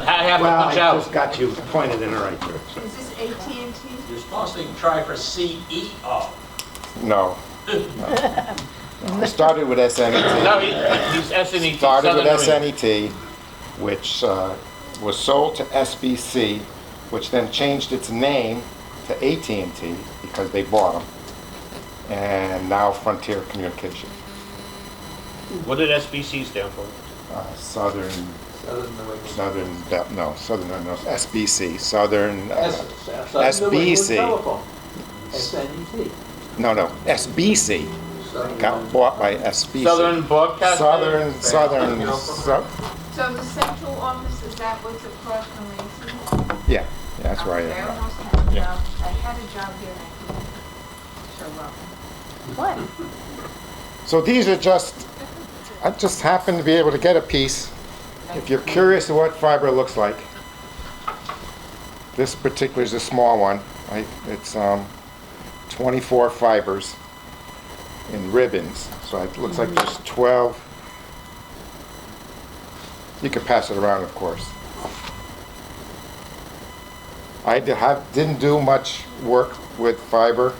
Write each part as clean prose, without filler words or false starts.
half Well, inch I out. just got you pointed in the right direction. Is this AT&T? You're supposed to try for CEO. No. I started with SNET. No, he's SNET. Started with Southern Marine. SNET, which was sold to SBC, which then changed its name to AT&T because they bought them. And now Frontier Communications. What did SBC stand for? Southern, SBC, SBC. SNET. No, SBC. Got bought by SBC. Southern Broadcast. Southern. So the central office, is that what's across from AT&T? Yeah, that's right. Okay, I almost had a Yeah. job. I had a job here and I couldn't show up. What? So these are I just happen to be able to get a piece. If you're curious of what fiber looks like, this particular is a small one. It's 24 fibers in ribbons. So it looks like there's 12. You can pass it around, of course. I didn't do much work with fiber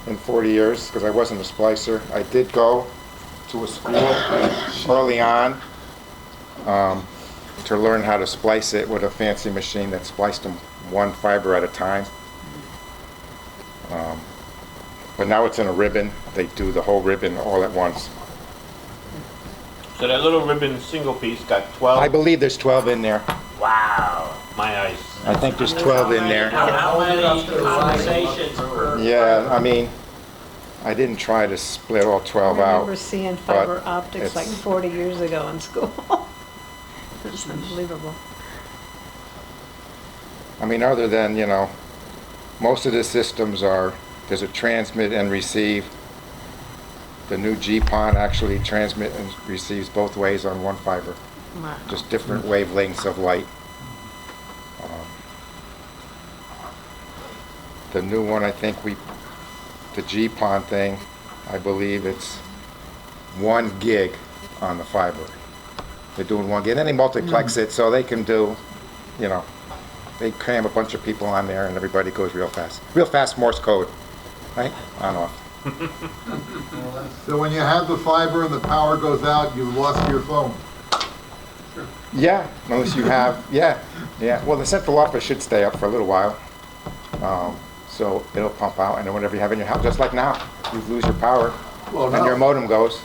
in 40 years because I wasn't a splicer. I did go to a school early on to learn how to splice it with a fancy machine that spliced them one fiber at a time. But now it's in a ribbon. They do the whole ribbon all at once. So that little ribbon single piece got 12. I believe there's 12 in there. Wow, my eyes. I think there's 12 in there. How many conversations per? Yeah, I mean, I didn't try to split all 12 I out. remember seeing fiber but optics like it's- 40 years ago in school. It's unbelievable. I mean, other than, most of the systems there's a transmit and receive. The new GPON actually transmit and receives both ways on one fiber. Wow. Just different wavelengths of light. The new one, I think the GPON thing, I believe it's 1 gig on the fiber. They're doing 1 gig, and then they multiplex it so they can do, they cram a bunch of people on there and everybody goes real fast. Real fast Morse code, right? On off. So when you have the fiber and the power goes out, you've lost your phone. Yeah, unless you have, yeah. Well, the central office should stay up for a little while. So it'll pump out, and then whatever you have in your house, just like now, you lose your power, Well, and your modem goes.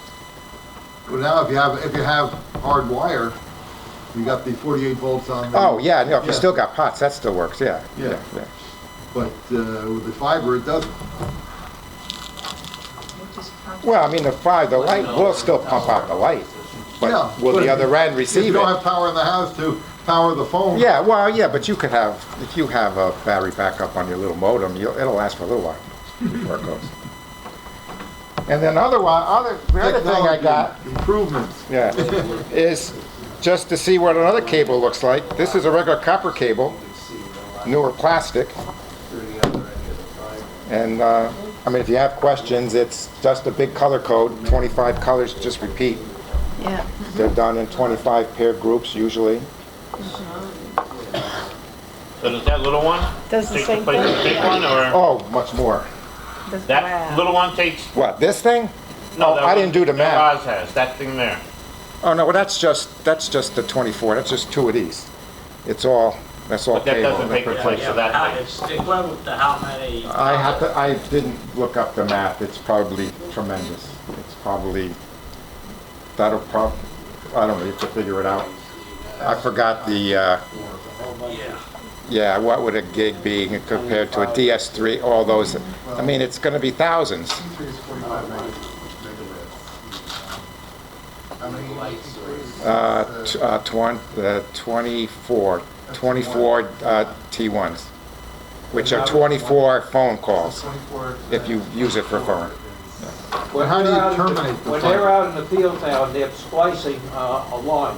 Well, now if you have hard wire, you got the 48 volts on. Oh, yeah, no, if you Yeah. still got pots, that still works, yeah. Yeah. But with the fiber, it doesn't. Well, I mean, the light will still pump out the light, Yeah, but will but the if other end If you receive don't it? have power in the house to power the phone. Yeah, well, yeah, but you could have, if you have a battery backup on your little modem, it'll last for a little while before it goes. And then the other thing I got, Improvements. yeah, is just to see what another cable looks like. This is a regular copper cable, newer plastic. And, I mean, if you have questions, it's just a big color code, 25 colors, just repeat. Yeah. They're done in 25 paired groups usually. So does that little one Does the take the same place of the thing? big one, or Oh, much more. that Wow. little one takes? What, this thing? No, Oh, that I one didn't do the that math. Roz has that thing there. Oh, no, well, that's just the 24. That's just 2 of these. That's all But that cable. doesn't take the place of that thing. It's equivalent to how many? I didn't look up the math. It's probably tremendous. It's probably, I don't know, you have to figure it out. I forgot what would a gig be compared to a DS3, all those, I mean, it's gonna be thousands. T- 24 T1s, which are 24 phone calls, if you use it for phone. Well, how do you terminate the When they're fiber? out in the field now and they're splicing a line,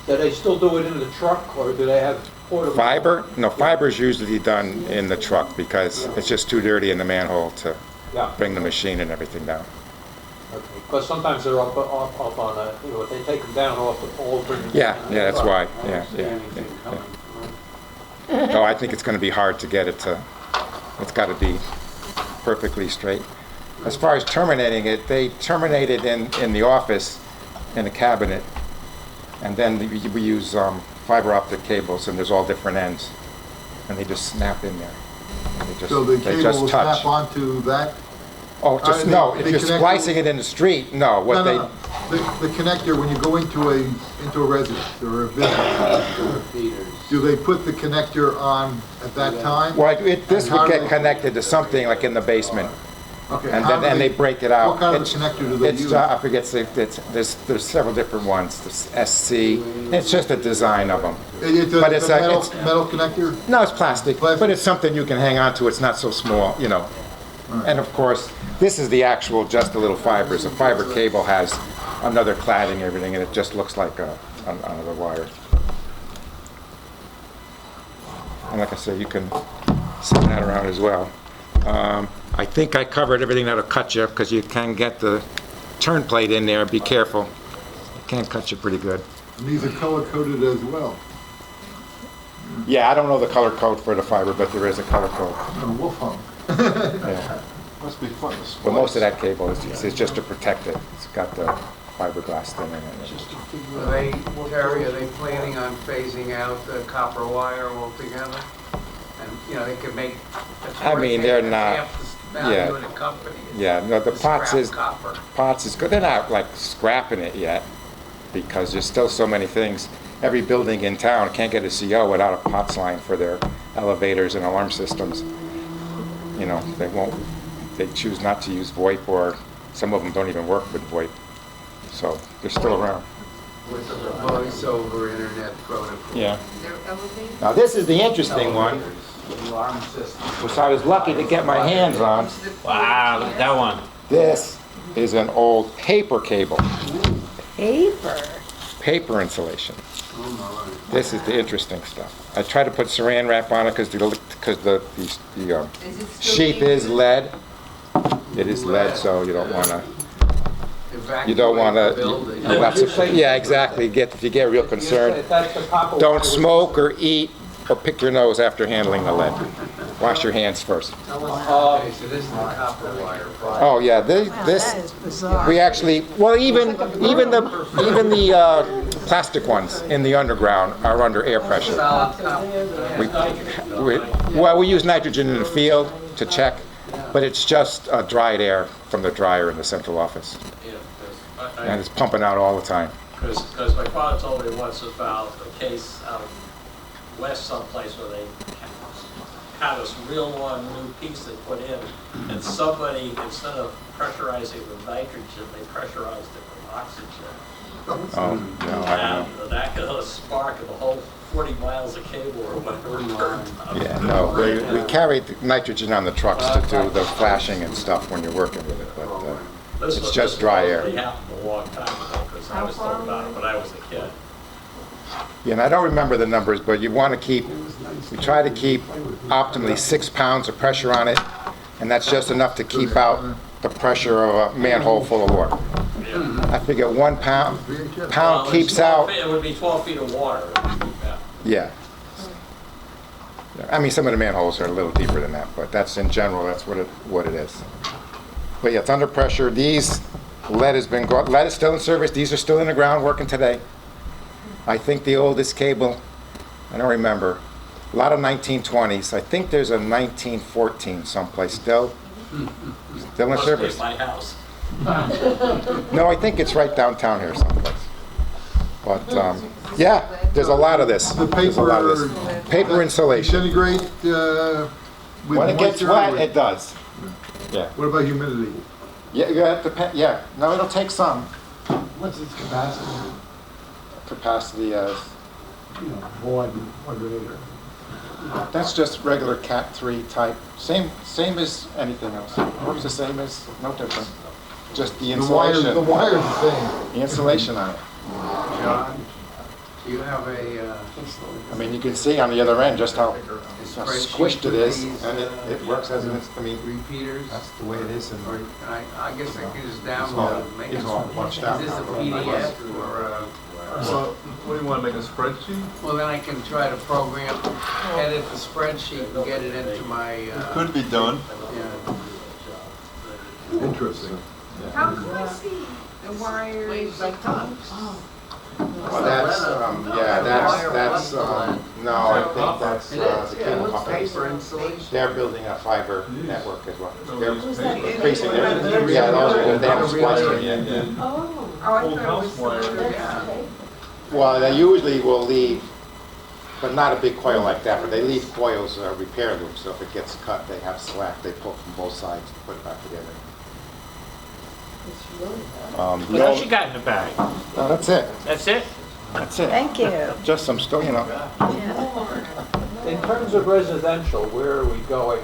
do they still do it in the truck or do they have portable? Fiber? No, fiber is usually done in the truck because it's just too dirty in the manhole to Yeah. bring the machine and everything down. Okay. Because sometimes they're up on a, you know, they take them down off the pole, bring them Yeah, down. yeah, that's why, yeah. No, I think it's gonna be hard to get it to, it's gotta be perfectly straight. As far as terminating it, they terminate it in the office, in a cabinet, and then we use fiber optic cables, and there's all different ends, and they just snap in there. And So the they cable just will touch. snap onto that? Oh, just, They- no, if they you're connect- splicing it in the street, no, what they, No. The connector, when you go into a residence or a business, do they put the connector on at that time? well, this And how would do get they- connected to something like in the basement, Okay, and how then, do they break it out. What kind of It's- connector do they It's, use? I forget, there's several different ones, there's SC, it's just a design of them. but it's a a- metal, it's- metal connector? No, it's plastic, Plastic. but it's something you can hang on to, it's not so small, you know. And of course, this is the actual, just the little fibers. A fiber cable has another cladding, everything, and it just looks like another wire. And like I said, you can send that around as well. I think I covered everything that'll cut you, because you can get the turn plate in there, be careful. It can cut you pretty good. And these are color coded as well. Yeah, I don't know the color code for the fiber, but there is a color code. Oh, wolf hung. Yeah. Must be fun to But most of that cable is just to protect it. It's got the fiberglass thing in it. Are they, Terry, are they planning on phasing out the copper wire altogether? And, you know, they could make. I mean, they're not- Half the value of the company. Yeah, no, the Scrap pots copper. is good. They're not like scrapping it yet, because there's still so many things. Every building in town can't get a CO without a POTS line for their elevators and alarm systems. You know, they choose not to use VoIP, or some of them don't even work with VoIP. So they're still around. With the voice over internet protocol. Yeah. They're elevated. Now this is the interesting one, Alarm system. which I was lucky to get my hands on. Wow, look at that one. This is an old paper cable, Paper. paper insulation. This is the interesting stuff. I try to put saran wrap on it because the Is it still sheath being is used? lead. It is lead, so you don't want to. You don't want to. Yeah, exactly. If you get real concerned, That's the copper don't wire. smoke or eat or pick your nose after handling the lead. Wash your hands first. Okay, so this is the copper wire. Oh yeah, Wow, this. that is bizarre. We actually, well, even the plastic ones in the underground are under air pressure. Solid copper. Well, we use nitrogen in the field to check, but it's just dried air from the dryer in the central office, and it's pumping out all the time. Because my father told me once about a case out west someplace where they had this real long new piece they put in, and somebody, instead of pressurizing with nitrogen, they pressurized it with oxygen. Oh, no, I don't know. And that got a spark of the whole 40 miles of cable or whatever burned up. Yeah, no, we carried nitrogen on the trucks to do the flashing and stuff when you're working with it, but it's just dry air. This happened a long time ago, because I was told about it when I was a kid. Yeah, and I don't remember the numbers, but you want to keep, we try to keep optimally 6 pounds of pressure on it, and that's just enough to keep out the pressure of a manhole full of water. I figure 1 pound Well, it's keeps 12 out, feet- It would be 12 feet of water. yeah. I mean, some of the manholes are a little deeper than that, but that's in general, that's what it is. But yeah, it's under pressure. These, lead is still in service. These are still in the ground working today. I think the oldest cable, I don't remember, a lot of 1920s. I think there's a 1914 someplace still in Must be service. my house. No, I think it's right downtown here someplace. But yeah, there's a lot of this. The There's a lot of this. Paper insulation. Disintegrate, with When it gets moisture wet, or- it does. Yeah. What about humidity? Yeah. No, it'll take some What's its capacity? capacity as. You know, void, regulator. That's just regular Cat 3 type. Same as anything else. Works the same as, no different. Just the The wire's insulation. the same. The insulation on it. John, You have a, I mean, you can see on the other end just how spreadsheet squished it with is, these, and it works as an, I mean, repeaters? that's the way it is. And Or, I guess I can just It's all- download it, make it. it's all punched out Is this a now. PDF or So, what do you want to make a spreadsheet? well, then I can try to program, edit the spreadsheet and get it into my, Could be done. yeah. Interesting. How can I see the wires like pumps? Well, that's, yeah, that's, no, I think that's, It the is, yeah, it cable looks companies. paper insulation. They're building a fiber network as well. They're that? increasing their, yeah, those are the damn splicing, yeah. Oh, I Old thought it house was wire. some other guy. Well, they usually will leave, but not a big coil like that, but they leave coils, repair loops, so if it gets cut, they have slack, they pull from both sides to put it back together. What else you got in the bag? No, that's it, That's it? that's it. Thank you. Just some stuff, you know. Yeah. In terms of residential, where are we going?